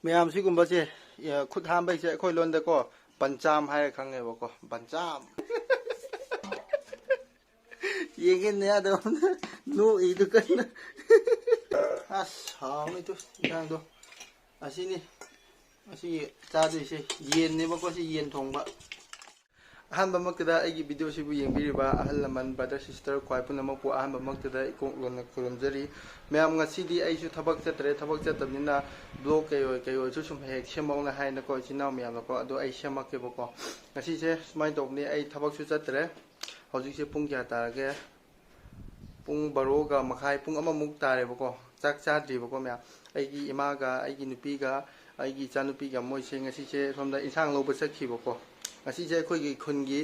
ꯃꯌꯥꯝ ꯁꯤꯒꯨꯝꯕꯁꯦ ꯈꯨꯠ ꯍꯥꯝꯕꯩꯁꯦ ꯑꯩꯈꯣꯏ ꯂꯣꯟꯗꯀꯣ ꯕꯟꯆꯥꯝ ꯍꯥꯏꯔ ꯈꯪꯉꯦꯕꯀꯣ ꯕꯟꯆꯥꯝ ꯌꯦꯡꯒꯦꯅꯦ ꯑꯗꯨꯝ ꯅꯣꯛꯏꯗꯨ ꯀꯟꯅ ꯑꯁ ꯍꯥꯎꯅꯤꯗꯨ ꯏꯟꯁꯥꯡꯗꯣ ꯑꯁꯤꯅꯤ ꯑꯁꯤ ꯆꯥꯗꯣꯏꯁꯦ ꯌꯦꯟꯅꯦꯕꯀꯣ ꯁꯤ ꯌꯦꯟ ꯊꯣꯡꯕ ꯑꯍꯥꯟꯕꯃꯛꯇꯗ ꯑꯩꯒꯤ ꯚꯤꯗꯤꯑꯣꯁꯤꯕꯨ ꯌꯦꯡꯕꯤꯔꯤꯕ ꯑꯍꯜ ꯂꯃꯟ ꯕ꯭ꯔꯗꯔ ꯁꯤꯁꯇꯔ ꯈ꯭ꯋꯥꯏ ꯄꯨꯝꯅꯃꯛꯄꯨ ꯑꯍꯥꯟꯕꯃꯛꯇꯗ ꯏꯀꯣꯛ ꯂꯣꯟꯅ ꯈꯨꯔꯨꯝꯖꯔꯤ ꯃꯌꯥꯝ ꯉꯁꯤꯗꯤ ꯑꯩꯁꯨ ꯊꯕꯛ ꯆꯠꯇ꯭ꯔꯦ ꯊꯕꯛ ꯆꯠꯇꯕꯅꯤꯅ ꯕ꯭ꯂꯣꯛ ꯀꯩ ꯑꯣꯏꯁꯨ ꯁꯨꯝ ꯍꯦꯛ ꯁꯦꯝꯃꯧꯅ ꯍꯥꯏꯅꯀꯣ ꯏꯆꯤꯟ ꯏꯅꯥꯎ ꯃꯌꯥꯝꯅꯀꯣ ꯑꯗꯣ ꯑꯩ ꯁꯦꯝꯃꯛꯀꯦꯕꯀꯣ ꯉꯁꯤꯁꯦ ꯁꯨꯃꯥꯏꯅ ꯇꯧꯕꯅꯤ ꯑꯩ ꯊꯕꯛꯁꯨ ꯆꯠꯇ꯭ꯔꯦ ꯍꯧꯖꯤꯛꯁꯦ ꯄꯨꯡ ꯀꯌꯥ ꯇꯥꯔꯒꯦ ꯄꯨꯡ 12:30 ꯄꯨꯡ 1ꯃꯨꯛ ꯇꯥꯔꯦꯕꯀꯣ ꯆꯥꯛ ꯆꯥꯗ꯭ꯔꯤꯕꯀꯣ ꯃꯌꯥꯝ ꯑꯩꯒꯤ ꯏꯃꯥꯒ ꯑꯩꯒꯤ ꯅꯨꯄꯤꯒ ꯑꯩꯒꯤ ꯏꯆꯥꯅꯨꯄꯤꯒ ꯃꯣꯏꯁꯦ ꯉꯁꯤꯁꯦ ꯁꯣꯝꯗ ꯏꯟꯁꯥꯡ ꯂꯧꯕ ꯆꯠꯈꯤꯕꯀꯣ ꯉꯁꯤꯁꯦ ꯑꯩꯈꯣꯏꯒꯤ ꯈꯨꯟꯒꯤ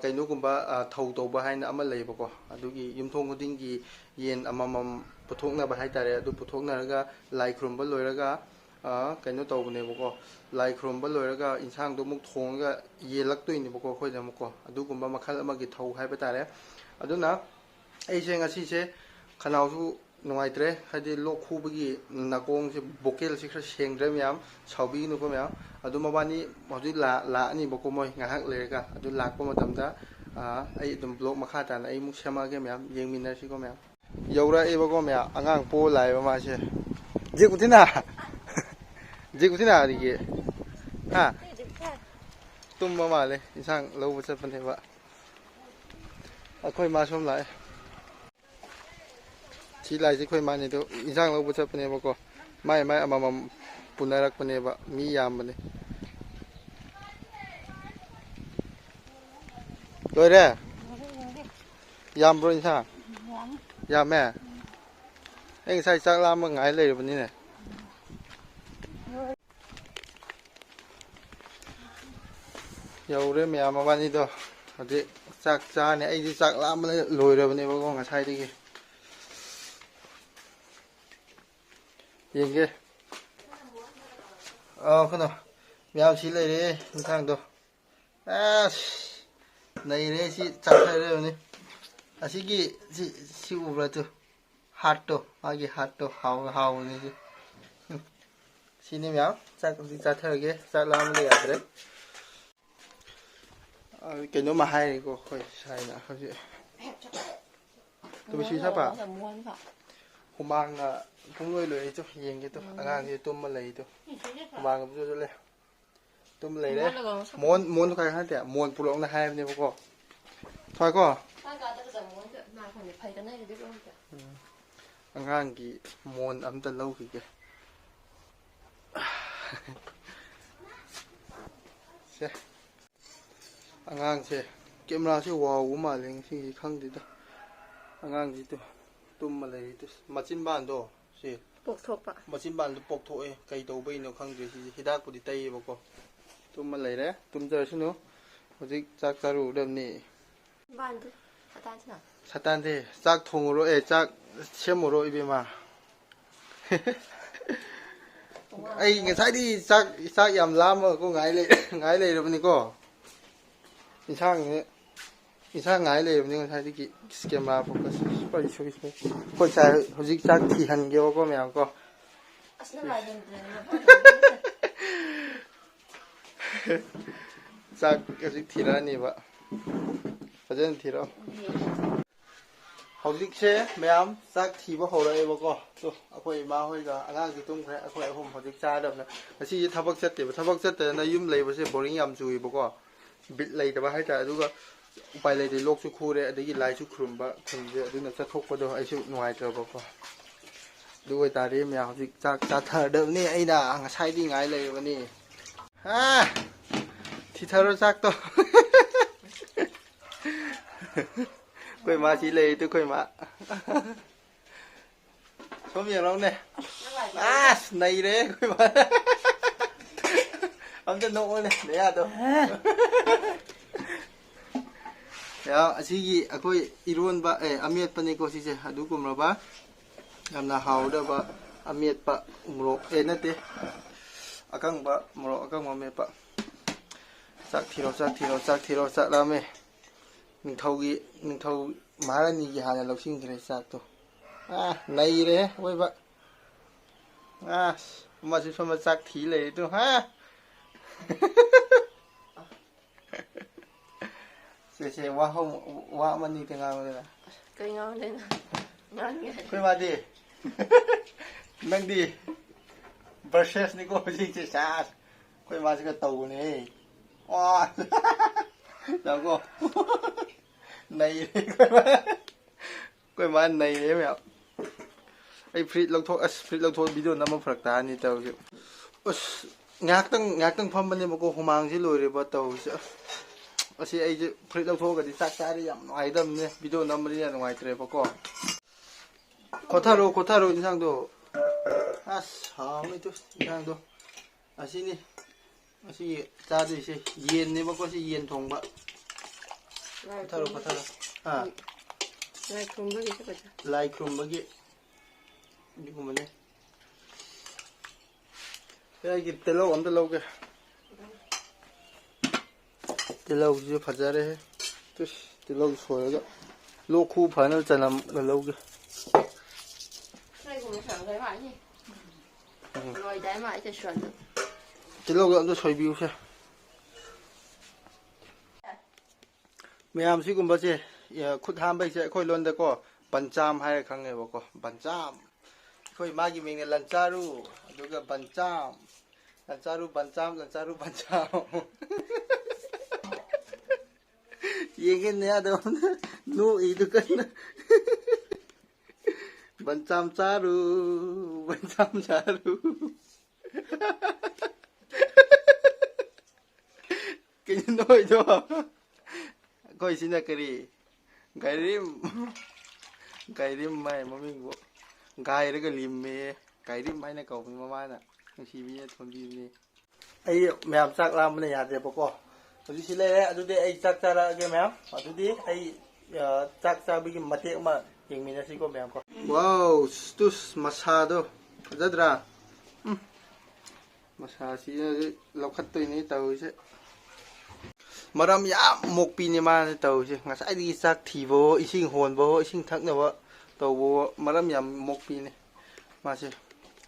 ꯀꯩꯅꯣꯒꯨꯝꯕ ꯊꯧ ꯇꯧꯕ ꯍꯥꯏꯅ ꯑꯃ ꯂꯩꯌꯦꯕꯀꯣ ꯑꯗꯨꯒꯤ ꯌꯨꯝꯊꯣꯡ ꯈꯨꯗꯤꯡꯒꯤ ꯌꯦꯟ ꯑꯃꯃꯝ ꯄꯨꯊꯣꯛꯅꯕ ꯍꯥꯏꯇꯥꯔꯦ ꯑꯗꯨ ꯄꯨꯊꯣꯛꯅꯔꯒ ꯂꯥꯏ ꯈꯨꯔꯨꯝꯕ ꯂꯣꯏꯔꯒ ꯀꯩꯅꯣ ꯇꯧꯕꯅꯦꯕꯀꯣ ꯂꯥꯏ ꯈꯨꯔꯨꯝꯕ ꯂꯣꯏꯔꯒ ꯏꯟꯁꯥꯡꯗꯣ ꯑꯃꯨꯛ ꯊꯣꯡꯉꯒ ꯌꯦꯜꯂꯛꯇꯣꯏꯅꯦꯕꯀꯣ ꯑꯩꯈꯣꯏꯗ ꯑꯃꯨꯛꯀꯣ ꯑꯗꯨꯒꯨꯝꯕ ꯃꯈꯜ ꯑꯃꯒꯤ ꯊꯧ ꯍꯥꯏꯕ ꯇꯥꯔꯦ ꯑꯗꯨꯅ ꯑꯩꯁꯦ ꯉꯁꯤꯁꯦ ꯈꯅꯥꯎꯁꯨ ꯅꯨꯡꯉꯥꯏꯇ꯭ꯔꯦ ꯍꯥꯏꯗꯤ ꯂꯣꯛ ꯈꯨꯕꯒꯤ ꯅꯥꯀꯣꯡꯁꯦ ꯚꯣꯀꯦꯜꯁꯦ ꯈꯔ ꯁꯦꯡꯗ꯭ꯔꯦ ꯃꯌꯥꯝ ꯁꯥꯎꯕꯤꯒꯅꯨꯀꯣ ꯃꯌꯥꯝ ꯑꯗꯨ ꯃꯕꯥꯅꯤ ꯍꯧꯖꯤꯛ ꯂꯥꯛꯑꯅꯤꯕꯀꯣ ꯃꯣꯏ ꯉꯥꯏꯍꯥꯛ ꯂꯩꯔꯒ ꯑꯗꯨ ꯂꯥꯛꯄ ꯃꯇꯝꯗ ꯑꯩ ꯑꯗꯨꯝ ꯕ꯭ꯂꯣꯛ ꯃꯈꯥ ꯇꯥꯅ ꯑꯩ ꯑꯃꯨꯛ ꯁꯦꯝꯃꯛꯑꯒꯦ ꯃꯌꯥꯝ ꯌꯦꯡꯃꯤꯟꯅꯔꯁꯤꯀꯣ ꯃꯌꯥꯝ ꯌꯧꯔꯛꯑꯦꯕꯀꯣ ꯃꯌꯥꯝ ꯑꯉꯥꯡ ꯄꯣ ꯂꯥꯛꯑꯦꯕ ꯃꯥꯁꯦ ꯖꯤꯛꯨꯊꯤꯅ ꯑꯗꯒꯤ ꯍꯥ ꯇꯨꯝꯕ ꯃꯥꯜꯂꯦ ꯏꯟꯁꯥꯡ ꯂꯧꯕ ꯆꯠꯄꯅꯦꯕ ꯑꯩꯈꯣꯏ ꯃꯥ ꯁꯣꯝ ꯂꯥꯛꯑꯦ ꯁꯤ ꯂꯥꯛꯏꯁꯦ ꯑꯩꯈꯣꯏ ꯃꯥꯅꯤꯗꯣ ꯏꯟꯁꯥꯡ ꯂꯧꯕ ꯆꯠꯄꯅꯦꯕꯀꯣ ꯃꯥꯏ ꯑꯃꯃꯝ ꯄꯨꯅꯔꯛꯄꯅꯦꯕ ꯃꯤ ꯌꯥꯝꯕꯅꯦ ꯂꯣꯏꯔꯦ ꯌꯥꯝꯕ꯭ꯔꯣ ꯏꯟꯁꯥꯡ ꯌꯥꯝꯃꯦ ꯑꯩ ꯉꯁꯥꯏ ꯆꯥꯛ ꯂꯥꯝꯕ ꯉꯥꯏ ꯂꯩꯔꯕꯅꯤꯅꯦ ꯌꯧꯔꯦ ꯃꯌꯥꯝ ꯃꯕꯥꯅꯤꯗꯣ ꯍꯧꯖꯤꯛ ꯆꯥꯛ ꯆꯥꯔꯅꯤ ꯑꯩꯗꯤ ꯆꯥꯛ ꯂꯥꯝꯕꯅ ꯂꯣꯏꯔꯕꯅꯦꯕꯀꯣ ꯉꯁꯥꯏꯗꯒꯤ ꯌꯦꯡꯒꯦ ꯀꯩꯅꯣ ꯃꯌꯥꯝ ꯁꯤ ꯂꯩꯔꯦ ꯏꯟꯁꯥꯡꯗꯣ ꯑꯁ ꯅꯩꯔꯦ ꯁꯤ ꯆꯥꯊꯔꯕꯅꯤ ꯑꯁꯤꯒꯤ ꯁꯤ ꯎꯕ꯭ꯔꯥ ꯇꯨ ꯍꯥꯔꯠꯇꯣ ꯃꯥꯒꯤ ꯍꯥꯔꯠꯇꯣ ꯍꯥꯎꯕꯅꯤ ꯁꯤꯅꯤ ꯃꯌꯥꯝ ꯆꯥꯛ ꯍꯧꯖꯤꯛ ꯆꯥꯊꯔꯒꯦ ꯆꯥꯛ ꯂꯥꯝꯕꯗ ꯌꯥꯗ꯭ꯔꯦ ꯀꯩꯅꯣꯝꯃ ꯍꯥꯏꯔꯤꯀꯣ ꯑꯩꯈꯣꯏ ꯁꯥꯏꯅ ꯍꯧꯖꯤꯛ ꯇꯨꯕꯨꯁꯤ ꯁꯥꯄ ꯍꯨꯃꯥꯡꯅ ꯄꯨꯡꯂꯣꯏ ꯂꯣꯏꯔꯤꯗꯣ ꯌꯦꯡꯒꯦꯗꯣ ꯑꯉꯥꯡꯁꯦ ꯇꯨꯝꯃ ꯂꯩꯗꯣ ꯍꯨꯃꯥꯡꯒꯁꯨ ꯆꯠꯂꯦ ꯇꯨꯝ ꯂꯩꯔꯦ ꯃꯣꯟꯗꯣ ꯀꯥꯏ ꯅꯠꯇꯦ ꯃꯣꯟ ꯄꯨꯔꯛꯅ ꯍꯥꯏꯕꯅꯦꯕꯀꯣ ꯐꯔꯦꯀꯣ ꯑꯉꯥꯡꯒꯤ ꯃꯣꯟ ꯑꯝꯇ ꯂꯧꯈꯤꯒꯦ ꯁꯦ ꯑꯉꯥꯡꯁꯦ ꯀꯦꯃꯦꯔꯥꯁꯦ ꯋꯥꯎꯕ ꯃꯥꯜꯂꯦ ꯉꯁꯤꯁꯤ ꯈꯪꯗꯦꯗ ꯑꯉꯥꯡꯁꯤꯗꯣ ꯇꯨꯝꯃ ꯂꯩꯔꯤꯗꯨ ꯃꯆꯤꯟꯕꯥꯟꯗꯣ ꯁꯤ ꯄꯣꯛꯊꯣꯛꯄ ꯃꯆꯤꯟꯕꯥꯟꯗꯣ ꯄꯣꯛꯊꯣꯛꯑꯦ ꯀꯩ ꯇꯧꯕꯩꯅꯣ ꯈꯪꯗ꯭ꯔꯦ ꯁꯤꯁꯦ ꯍꯤꯗꯥꯛꯄꯨꯗꯤ ꯇꯩꯌꯦꯕꯀꯣ ꯇꯨꯝꯃ ꯂꯩꯔꯦ ꯇꯨꯝꯖꯔꯁꯅꯨ ꯍꯧꯖꯤꯛ ꯆꯥꯛ ꯆꯥꯔꯨꯒꯗꯕꯅꯤ ꯁꯇꯥꯟꯗꯦ ꯆꯥꯛ ꯊꯣꯡꯉꯨꯔꯣ ꯆꯥꯛ ꯁꯦꯝꯃꯨꯔꯣ ꯏꯕꯦꯝꯃ ꯑꯩ ꯉꯁꯥꯏꯗꯤ ꯆꯥꯛ ꯌꯥꯝ ꯂꯥꯝꯃꯒꯀꯣ ꯉꯥꯏ ꯂꯩꯔꯕꯅꯤꯀꯣ ꯏꯟꯁꯥꯡ ꯉꯥꯏ ꯂꯩꯔꯕꯅꯤ ꯉꯁꯥꯏꯗꯒꯤ ꯀꯦꯃꯦꯔꯥ ꯐꯣꯀꯁ ꯑꯩꯈꯣꯏ ꯁꯥꯏ ꯍꯧꯖꯤꯛ ꯆꯥꯛ ꯊꯤꯍꯟꯒꯦꯕꯀꯣ ꯃꯌꯥꯝ ꯀꯣ ꯆꯥꯛ ꯍꯧꯖꯤꯛ ꯊꯤꯔꯛꯑꯅꯦꯕ ꯐꯖꯅ ꯊꯤꯔꯛꯑꯣ ꯍꯧꯖꯤꯛꯁꯦ ꯃꯌꯥꯝ ꯆꯥꯛ ꯊꯤꯕ ꯍꯧꯔꯛꯑꯦꯕꯀꯣ ꯑꯩꯈꯣꯏ ꯏꯃꯥ ꯍꯣꯏꯒ ꯑꯉꯥꯡꯁꯤ ꯇꯨꯝꯈ꯭ꯔꯦ ꯑꯩꯈꯣꯏ ꯑꯍꯨꯝ ꯍꯧꯖꯤꯛ ꯆꯥꯗꯕꯅꯦ ꯉꯁꯤꯁꯦ ꯊꯕꯛ ꯆꯠꯇꯦꯕ ꯊꯕꯛ ꯆꯠꯇꯗꯅ ꯌꯨꯝ ꯂꯩꯕꯁꯦ ꯕꯣꯔꯤꯡ ꯌꯥꯝ ꯆꯨꯏꯕꯀꯣ ꯕꯤꯠ ꯂꯩꯇꯕ ꯍꯥꯏꯇꯥꯔꯦ ꯑꯗꯨꯒ ꯎꯄꯥꯏ ꯂꯩꯇꯦ ꯂꯣꯛꯁꯨ ꯈꯨꯔꯦ ꯑꯗꯒꯤ ꯂꯥꯏꯁꯨ ꯈꯨꯔꯨꯝꯕ ꯈꯨꯟꯁꯦ ꯑꯗꯨꯅ ꯆꯠꯊꯣꯛꯄꯗꯣ ꯑꯩꯁꯨ ꯅꯨꯡꯉꯥꯏꯇ꯭ꯔꯕꯀꯣ ꯑꯗꯨ ꯑꯣꯏꯇꯥꯔꯗꯤ ꯃꯌꯥꯝ ꯍꯧꯖꯤꯛ ꯆꯥꯛ ꯆꯥꯊꯔꯗꯕꯅꯤ ꯑꯩꯅ ꯉꯁꯥꯏꯗꯤ ꯉꯥꯏ ꯂꯩꯔꯕꯅꯤ ꯊꯤꯊꯔꯣ ꯆꯥꯛꯇꯣ ꯑꯩꯈꯣꯏ ꯃꯥ ꯁꯤ ꯂꯩꯔꯤꯗꯨ ꯑꯩꯈꯣꯏ ꯃꯥ ꯁꯣꯝ ꯌꯦꯡꯉꯣꯅꯦ ꯑꯁ ꯅꯩꯔꯦ ꯑꯩꯈꯣꯏ ꯃꯥ ꯑꯝꯇ ꯅꯣꯛꯑꯣꯅꯦ ꯅꯌꯥꯗꯣ ꯑꯁꯤꯒꯤ ꯑꯩꯈꯣꯏ ꯏꯔꯣꯟꯕ ꯑꯃꯦꯠꯄꯅꯤꯀꯣ ꯁꯤꯁꯦ ꯑꯗꯨꯒꯨꯝꯂꯕ ꯌꯥꯝꯅ ꯍꯥꯎꯗꯕ ꯑꯃꯦꯠꯄ ꯃꯣꯔꯣꯛ ꯅꯠꯇꯦ ꯑꯀꯪꯕ ꯃꯣꯔꯣꯛ ꯑꯀꯪꯕ ꯑꯃꯦꯠꯄ ꯆꯥꯛ ꯊꯤꯔꯣ ꯆꯥꯛ ꯂꯥꯝꯃꯦ ꯅꯤꯡꯊꯧ ꯃꯍꯥꯔꯥꯅꯤꯒꯤ ꯍꯥꯟꯅ ꯂꯧꯁꯤꯟꯈ꯭ꯔꯦ ꯆꯥꯛꯇꯣ ꯅꯩꯔꯦ ꯑꯣꯏꯕ ꯑꯁ มาสิชวนมาจักถีเลยตัวฮะเสียว่าเขาว่ามันนี่แต่งงานมาเลยนะ cây ngon lên ngon nghe คุยมาดินั่งดิบรัชเชสนี่ก็จริงจะชาร์คุยมาสิกระตูนี่ว้าแล้วก็ในคุยมาในเลยแบบไอ้ฟรีดลงโทษฟรีดลงโทษวิดีโอนั้นมาฝากตานี่เต่าสิงากตั้งพร้อมมันเนี่ยมันก็หมังสิเลยบ่เต่าสิasi ai je frit lau tho ga di sak ta ri yam ai dam ne video nam ri ya ngai tre pa ko kotharo insang do as ha me to insang do asi ni asi ta de se yen ne ba ko si yen thong ba kotharo ha lai krum ba gi sa ka lai krum ba gi ni ko mane ai gi telo on telo ke तिलौ जो फजा रहे तो तिलौ सोएगा लोखू final चनम लौगे đây cũng sẵn cái mãi nhỉ rồi đáy mãi cho sẵn được तिलौ ga तो सोई बिउ से ma'am सी गुम्बा से या खुद हाम बै से खोय लोन दे को पंचाम हाय खंगे बको पंचाम खोय मागी मिंग ने लंचारू दुगा पंचाम लंचारू 얘기했네 야 너 누 이두건 반참 자루 그냥 너희도 거기 지나거리 가이림 마이 뭐민고 가이르가 림메 가이림 마이나 가고 마마나 시비에 돈비네 아이 매암 싹 라면에 야대 보고 어디 실례 아주디 아이 짝짜라게 매암 아주디 아이 짝짜비기 마테 마 잉미나시고 매암 거 와우 스투스 마사도 가자드라 마사시 럭hat도이니 따우세 마람 야 목비니만 따우세 ngasaidi sak thibo ising honbo ising thaknabo tawbo maram yam mokbini mase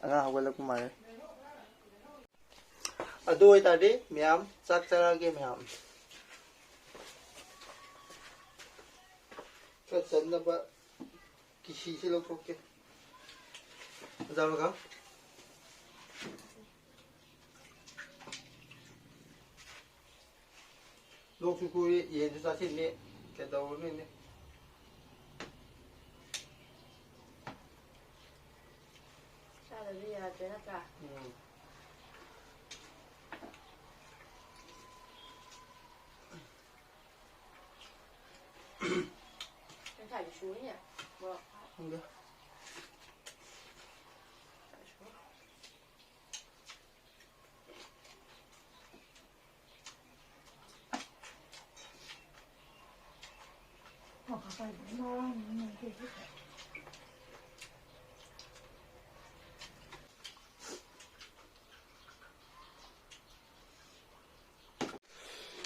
anga hawalak mai adoi tadi miam sak charage miam ka sanna ba kisi se lok ke jaga lok su ku ye ju sa sin ni ke daw ni sao là bây giờ chuyện cả Em thải suối nhỉ? Vâng. Không được.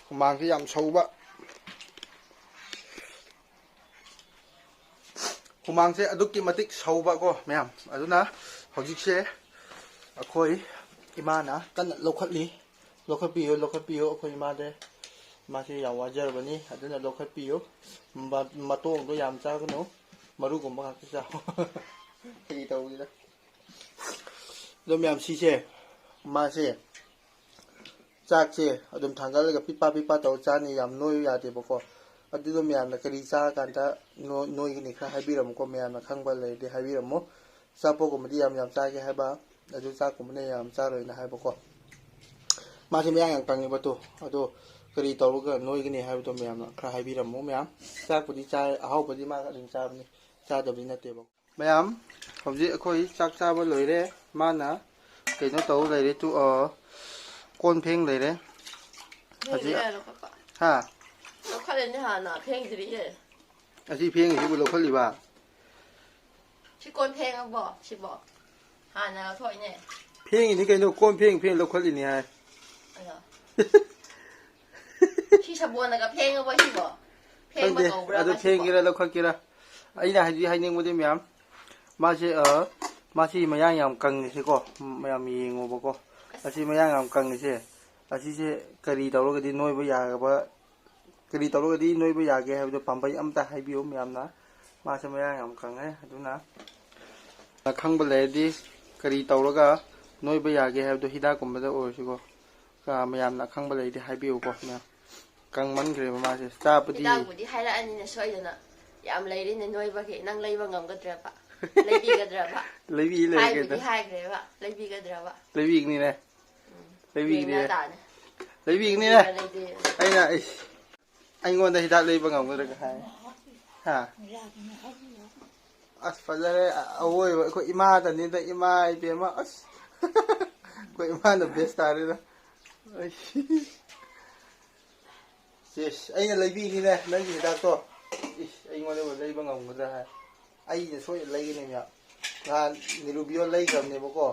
Mang cái dòng sâu bạ hu망세 aduki matik sauba ko mayam aduna hojikse akhoi imana kan lokhatli lokhatpiyo akhoi imade mase yawajar bani aduna lokhatpiyo matong do yam cha gano maru gumba ka cha ei tau da do mayam si se mase chak se adum thangal ga pipa tau cha ni yam noi ya de bako अदुदो म्यामना करी चा कांता नोइगनि खा हाइबिरम को म्यामना खंगबा लेदे हाइबिरमो Chapo गुमदि याम चागे हाइबा अदु चा गुमने याम चा रोइना हाइबको मासे म्यां yang tangi batu अदो करी तौगा नोइगनि हाइबतो म्यामना खा हाइबिरमो म्याम चाकपुदि चा आहाउबदि मा का चाबनि चादबि नतेबो म्याम हमजि अखोइ चाक चाबा लोइरे माना कइनो तौ लेरे तु कोन फेंग लेरे अजि हा nó khá lên hà nọ phèn gì vậy? Chị phèn thì bữa khơi liba. Chị con phèn không bỏ, chị bỏ. Hà nào thôi nè. Phèn thì cái nó con phèn lâu khơi gì nè. Chị sắp buồn là cái phèn không bỏ chị bỏ. Phèn mà cầu ra. Phèn kia là lâu khơi kia là. Ấy là hay nên một đêm miếng. Mà sẽ ở ꯃꯥꯁꯤ ꯃꯌꯥꯡ ꯌꯥꯝ ꯀꯪꯉꯤꯁꯦꯀꯣ ꯃꯌꯥꯝ ꯌꯦꯡꯉꯣꯕꯀꯣ ꯑꯁꯤ ꯃꯌꯥꯡ ꯌꯥꯝ ꯀꯪꯉꯤꯁꯦ ꯑꯁꯤꯁꯦ ꯀꯔꯤ ꯇꯧꯔꯒꯗꯤ ꯅꯣꯏꯕ ꯌꯥꯒꯕ ꯀꯔꯤ ꯇꯧꯔꯒꯗꯤ ꯅꯣꯏꯕ ꯌꯥꯒꯦ ꯍꯥꯏꯕꯗꯣ ꯄꯥꯝꯕꯩ ꯑꯝꯇ ꯍꯥꯏꯕꯤꯌꯨ ꯃꯌꯥꯝꯅ ꯃꯥꯁꯦ ꯃꯌꯥꯡ ꯌꯥꯝ ꯀꯪꯉꯦ ꯑꯗꯨꯅ ꯈꯪꯕ ꯂꯩꯔꯗꯤ ꯀꯔꯤ ꯇꯧꯔꯒ ꯅꯣꯏꯕ ꯌꯥꯒꯦ ꯍꯥꯏꯕꯗꯣ ꯍꯤꯗꯥꯛꯀꯨꯝꯕꯗ ꯑꯣꯏꯔꯁꯨꯀꯣ ꯃꯌꯥꯝꯅ ꯑꯈꯪꯕ ꯂꯩꯔꯗꯤ ꯍꯥꯏꯕꯤꯌꯨꯀꯣ ꯃꯌꯥꯝ ꯀꯪꯃꯟꯈ꯭ꯔꯦꯕ ꯃꯥꯁꯦ ꯆꯥꯕꯗꯤ ꯍꯤꯗꯥꯛꯕꯨꯗꯤ ꯍꯥꯏꯔꯛꯑꯅꯤꯅ ꯁꯣꯏꯗꯅ ꯌꯥꯝ ꯂꯩꯔꯤꯅꯦ ꯅꯣꯏꯕꯒꯤ ꯅꯪ ꯂꯩꯕ ꯉꯝꯒꯗ꯭ꯔꯕ ꯂꯩꯕꯤꯒꯗ꯭ꯔꯕ ꯂꯩꯕꯤ ꯂꯩꯔꯦ ꯍꯥꯏꯕꯨꯗꯤ ꯀꯩꯗ ꯍꯥꯏꯈ꯭ꯔꯦꯕ ꯂꯩꯕꯤꯒꯗ꯭ꯔꯕ ꯂꯩꯕꯤꯒꯅꯤꯅꯦ ꯌꯦꯡꯅ ꯂꯩꯕꯤꯒꯅꯤꯅꯦ ꯇꯥꯅꯤ ꯂꯩꯕꯤꯒꯅꯤꯅꯦ ꯂꯩꯕꯤꯔ ꯂꯩꯗꯦ ꯑꯩꯅ ꯑꯩꯉꯣꯟꯗ ꯍꯤꯗꯥꯛ ꯂꯩꯕ ꯉꯝꯒꯗ꯭ꯔꯒ ꯍꯥꯏ ꯍꯥ ꯑꯁ ꯐꯖꯔꯦ ꯑꯋꯣꯏꯕ ꯑꯩꯈꯣꯏ ꯏꯃꯥꯗꯅꯤꯗ ꯏꯃꯥ ꯏꯕꯦꯝꯃ ꯑꯁ ꯑꯩꯈꯣꯏ ꯏꯃꯥꯅ ꯕꯦꯁ ꯇꯥꯔꯦꯗ ꯁꯤꯁ ꯑꯩꯅ ꯂꯩꯕꯤꯅꯤꯅꯦ ꯅꯪꯒꯤ ꯍꯤꯗꯥꯛꯇꯣ ꯏꯁ ꯑꯩꯉꯣꯟꯗꯕꯨ ꯂꯩꯕ ꯉꯝꯒꯗ꯭ꯔꯥ ꯍꯥꯏ ꯑꯩꯅ ꯁꯣꯏꯗꯅ ꯂꯩꯒꯅꯤ ꯃꯌꯥꯝ ꯅꯍꯥꯟ ꯅꯤꯔꯨꯕꯤꯌꯣ ꯂꯩꯈ꯭ꯔꯕꯅꯦꯕꯀꯣ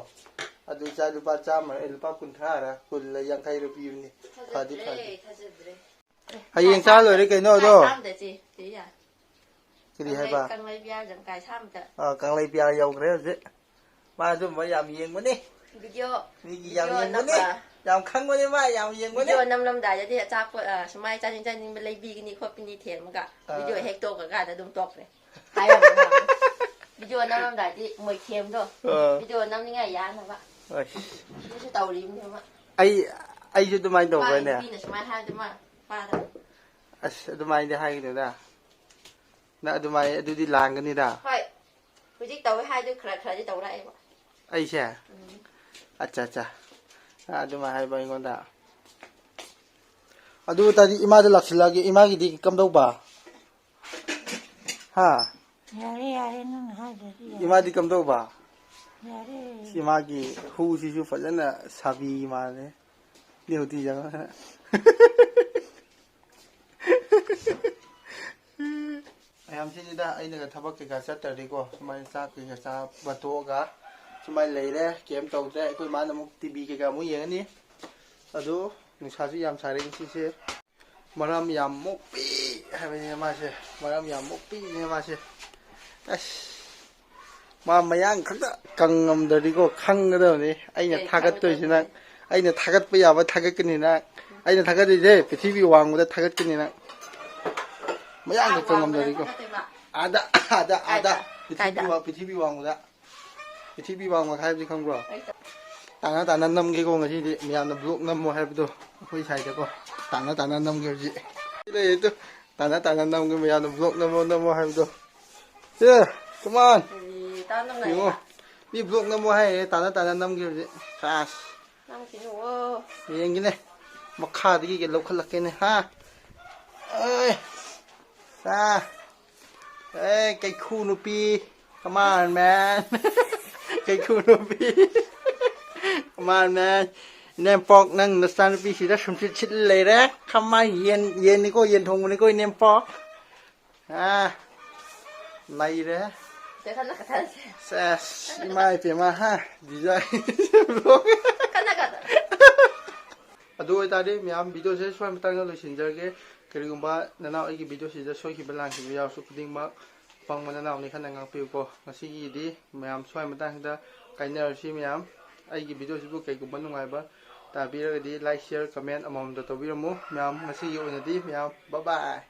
ꯑꯗꯨ ꯏꯆꯥ ꯂꯨꯄꯥ 100 ꯂꯨꯄꯥ 50ꯔ 50 ꯄꯤꯕꯅꯤ ꯐꯗꯤ ꯐꯗꯤ ꯊꯥꯖꯗ꯭ꯔꯦ ꯍꯌꯦꯡ ꯆꯥ ꯂꯣꯏꯔꯦ ꯀꯩꯅꯣ ꯑꯗꯣ ꯀꯔꯤ ꯍꯥꯏꯕ ꯀꯪꯂꯩ ꯕꯤꯌꯥꯔ ꯀꯥꯏ ꯁꯥꯝꯇ ꯀꯪꯂꯩ ꯄꯤꯌꯥ ꯌꯧꯈ꯭ꯔꯦ ꯍꯧꯖꯤꯛ ꯃꯥ ꯑꯗꯨꯝꯕ ꯌꯥꯝ ꯌꯦꯡꯕꯅꯤ ꯃꯤꯒꯤ ꯌꯥꯝ ꯌꯦꯡꯕꯅꯤ ꯌꯥꯝ ꯈꯪꯕꯅꯤ ꯃꯥ ꯌꯥꯝ ꯌꯦꯡꯕꯅꯤ ꯚꯤꯗꯤꯑꯣ ꯅꯝꯂꯝꯗꯥꯏꯗꯗꯤ ꯑꯆꯥꯄꯣꯠ ꯁꯨꯃꯥꯏꯅ ꯆꯥꯅꯤꯡꯕ ꯂꯩꯕꯤꯒꯅꯤ ꯈꯣꯠꯄꯤꯅꯤ ꯊꯦꯝꯃꯒ ꯚꯤꯗꯤꯑꯣ ꯍꯦꯛ ꯇꯣꯛꯈ꯭ꯔꯀꯥꯟꯗ ꯑꯗꯨꯝ ꯇꯣꯛꯈ꯭ꯔꯦ ꯍꯥꯏꯔꯝꯃꯦ ꯚꯤꯗꯤꯑꯣ ꯅꯝꯂꯝꯗꯥꯏꯗꯤ ꯃꯣꯏ ꯊꯦꯝꯗꯣ ꯚꯤꯗꯤꯑꯣ ꯅꯝꯅꯤꯡꯉꯥꯏ ꯌꯥꯅꯕ ꯑꯗꯨꯁꯨ ꯇꯧꯔꯤꯕꯅꯦꯕ ꯑꯩꯁꯨ ꯑꯗꯨꯃꯥꯏꯅ ꯃꯥꯒꯤ ꯇꯧꯕ꯭ꯔꯅꯦ ꯅꯨꯄꯤꯅ ꯁꯨꯃꯥꯏꯅ ꯍꯥꯏꯕꯗꯤ ꯃꯥ ꯄꯥꯗ ꯑꯁ ꯑꯗꯨꯃꯥꯏꯅꯗꯤ ꯍꯥꯏꯒꯅꯨꯗ ꯅꯪ ꯑꯗꯨꯃꯥꯏꯅ ꯑꯗꯨꯗꯤ ꯂꯥꯟꯒꯅꯤꯗ ꯍꯣꯏ ꯍꯧꯖꯤꯛ ꯇꯧꯋꯦ ꯍꯥꯏꯗꯨ ꯈꯔꯗꯤ ꯇꯧꯔꯛꯑꯦꯕ ꯑꯩꯁꯦ ꯑꯠꯆꯥ ꯑꯗꯨꯃꯥꯏꯅ ꯍꯥꯏꯕ ꯑꯩꯉꯣꯟꯗ ꯑꯗꯨ ꯇꯥꯔꯗꯤ ꯏꯃꯥꯗ ꯂꯥꯛꯁꯤꯜꯂꯛꯑꯒꯦ ꯏꯃꯥꯒꯤꯗꯤ ꯀꯝꯗꯧꯕ ꯍꯥ ꯌꯥꯔꯦ ꯅꯪ ꯍꯥꯏꯗ꯭ꯔꯗꯤ ꯌꯥꯔꯦ ꯏꯃꯥꯗꯤ ꯀꯝꯗꯧꯕ ꯌꯥꯔꯦ ꯏꯃꯥꯒꯤ ꯍꯨꯁꯤꯁꯨ ꯐꯖꯅ ꯁꯥꯕꯤ ꯃꯥꯜꯂꯦ ꯗ꯭ꯌꯨꯇꯤ ꯆꯠꯂꯒ ꯃꯌꯥꯝꯁꯤꯅꯤꯗ ꯑꯩꯅꯒ ꯊꯕꯛ ꯀꯩꯀꯥ ꯆꯠꯇ꯭ꯔꯗꯤꯀꯣ ꯁꯨꯃꯥꯏꯅ ꯆꯥꯛ ꯀꯩꯀꯥ ꯆꯥꯕ ꯇꯣꯛꯑꯒ ꯁꯨꯃꯥꯏꯅ ꯂꯩꯔꯦ ꯀꯩꯝ ꯇꯧꯗ꯭ꯔꯦ ꯑꯩꯈꯣꯏ ꯃꯥꯅ ꯑꯃꯨꯛ ꯇꯤꯚꯤ ꯀꯩꯀꯥ ꯑꯃꯨꯛ ꯌꯦꯡꯉꯅꯤ ꯑꯗꯨ ꯅꯨꯡꯁꯥꯁꯨ ꯌꯥꯝ ꯁꯥꯔꯦ ꯉꯁꯤꯁꯦ ꯃꯔꯝ ꯌꯥꯝ ꯃꯣꯛꯄꯤ ꯍꯥꯏꯕꯅꯤꯅ ꯃꯥꯁꯦ ꯃꯔꯝ ꯌꯥꯝ ꯃꯣꯛꯄꯤꯅꯦ ꯃꯥꯁꯦ ꯑꯁ ꯃꯥ ꯃꯌꯥꯡ ꯈꯛꯇ ꯀꯪꯉꯝꯗ꯭ꯔꯗꯤꯀꯣ ꯈꯪꯒꯗꯕꯅꯤ ꯑꯩꯅ ꯊꯥꯒꯠꯇꯣꯏꯁꯤꯅ ꯑꯩꯅ ꯊꯥꯒꯠꯄ ꯌꯥꯕ ꯊꯥꯒꯠꯀꯅꯤꯅ ꯑꯩꯅ ꯊꯥꯒꯠꯇꯣꯏꯁꯦ ꯄ꯭ꯔꯤꯊꯤꯕꯤꯋꯥꯡꯃꯗ ꯊꯥꯒꯠꯀꯅꯤꯅ ꯃꯌꯥꯡꯒ ꯀꯪꯉꯝꯗ꯭ꯔꯗꯤꯀꯣ ꯑꯥꯗ ꯄ꯭ꯔꯤꯊꯤꯕꯤ ꯋꯥꯡꯃ ꯍꯥꯏꯕꯗꯤ ꯈꯪꯕ꯭ꯔꯣ ꯇꯥꯅ ꯅꯝꯒꯦꯀꯣ ꯉꯁꯤꯗꯤ ꯃꯌꯥꯝꯅ ꯕ꯭ꯂꯣꯛ ꯅꯝꯃꯣ ꯍꯥꯏꯕꯗꯣ ꯑꯩꯈꯣꯏ ꯁꯥꯏꯗꯀꯣ ꯇꯥꯅ ꯅꯝꯒꯦ ꯍꯧꯖꯤꯛ ꯂꯩꯗꯣ ꯇꯥꯅ ꯅꯝꯒꯦ ꯃꯌꯥꯝꯅ ꯕ꯭ꯂꯣꯛ ꯅꯝꯃꯣ ꯍꯥꯏꯕꯗꯣ ꯀꯃꯥꯟ ꯌꯦꯡꯉꯣ ꯃꯤ ꯕ꯭ꯂꯣꯛ ꯅꯝꯃꯣ ꯍꯥꯏꯌꯦ ꯇꯥꯅ ꯅꯝꯒꯦ ꯍꯧꯖꯤꯛ ꯐꯥꯁ ꯌꯦꯡꯒꯦꯅꯦ ꯃꯈꯥꯗꯒꯤ ꯂꯧꯈꯠꯂꯛꯀꯦꯅꯦ ꯍꯥ ꯀꯩꯈꯨ ꯅꯨꯄꯤ ꯀꯃꯥꯟ ꯃꯦꯟ ꯀꯩꯈꯨ ꯅꯨꯄꯤ ꯀꯃꯥꯟ ꯃꯦꯟ ꯏꯅꯦꯝꯄꯣꯛ ꯅꯪ ꯅꯆꯥꯅꯨꯄꯤꯁꯤꯗ ꯁꯨꯝꯁꯤꯠ ꯁꯤꯠ ꯂꯩꯔꯦ ꯈꯃꯥꯏ ꯌꯦꯟꯅꯤꯀꯣ ꯌꯦꯟ ꯊꯣꯡꯕꯅꯤꯀꯣ ꯏꯅꯦꯝꯄꯣꯛ ꯂꯩꯔꯦ ꯁꯦꯁ ꯏꯃꯥ ꯏꯄꯦꯝꯃ ꯍꯥ ꯗꯤꯖꯥꯏꯟ ꯑꯗꯨ ꯑꯣꯏꯇꯥꯔꯗꯤ ꯃꯌꯥꯝ ꯚꯤꯗꯤꯑꯣꯁꯦ ꯁ꯭ꯋꯥꯏ ꯃꯇꯥꯡꯗ ꯂꯣꯏꯁꯤꯟꯖꯔꯒꯦ ꯀꯔꯤꯒꯨꯝꯕ ꯅꯅꯥꯎ ꯑꯩꯒꯤ ꯚꯤꯗꯤꯑꯣꯁꯤꯗ ꯁꯣꯏꯈꯤꯕ ꯂꯥꯟꯈꯤꯕ ꯌꯥꯎꯔꯁꯨ ꯈꯨꯗꯤꯡꯃꯛ ꯄꯪꯕ ꯅꯅꯥꯎꯅꯤ ꯈꯟꯅ ꯉꯥꯛꯄꯤꯌꯨꯀꯣ ꯉꯁꯤꯒꯤꯗꯤ ꯃꯌꯥꯝ ꯁ꯭ꯋꯥꯏ ꯃꯇꯥꯡꯁꯤꯗ ꯀꯥꯏꯅꯔꯁꯤ ꯃꯌꯥꯝ ꯑꯩꯒꯤ ꯚꯤꯗꯤꯑꯣꯁꯤꯕꯨ ꯀꯩꯒꯨꯝꯕ ꯅꯨꯡꯉꯥꯏꯕ ꯇꯥꯕꯤꯔꯒꯗꯤ ꯂꯥꯏꯛ ꯁꯤꯌꯔ ꯀꯃꯦꯟ ꯑꯃꯃꯝꯗ ꯇꯧꯕꯤꯔꯝꯃꯨ ꯃꯌꯥꯝ ꯉꯁꯤꯒꯤ ꯑꯣꯏꯅꯗꯤ ꯃꯌꯥꯝ ꯕꯥꯏ ꯕꯥꯏ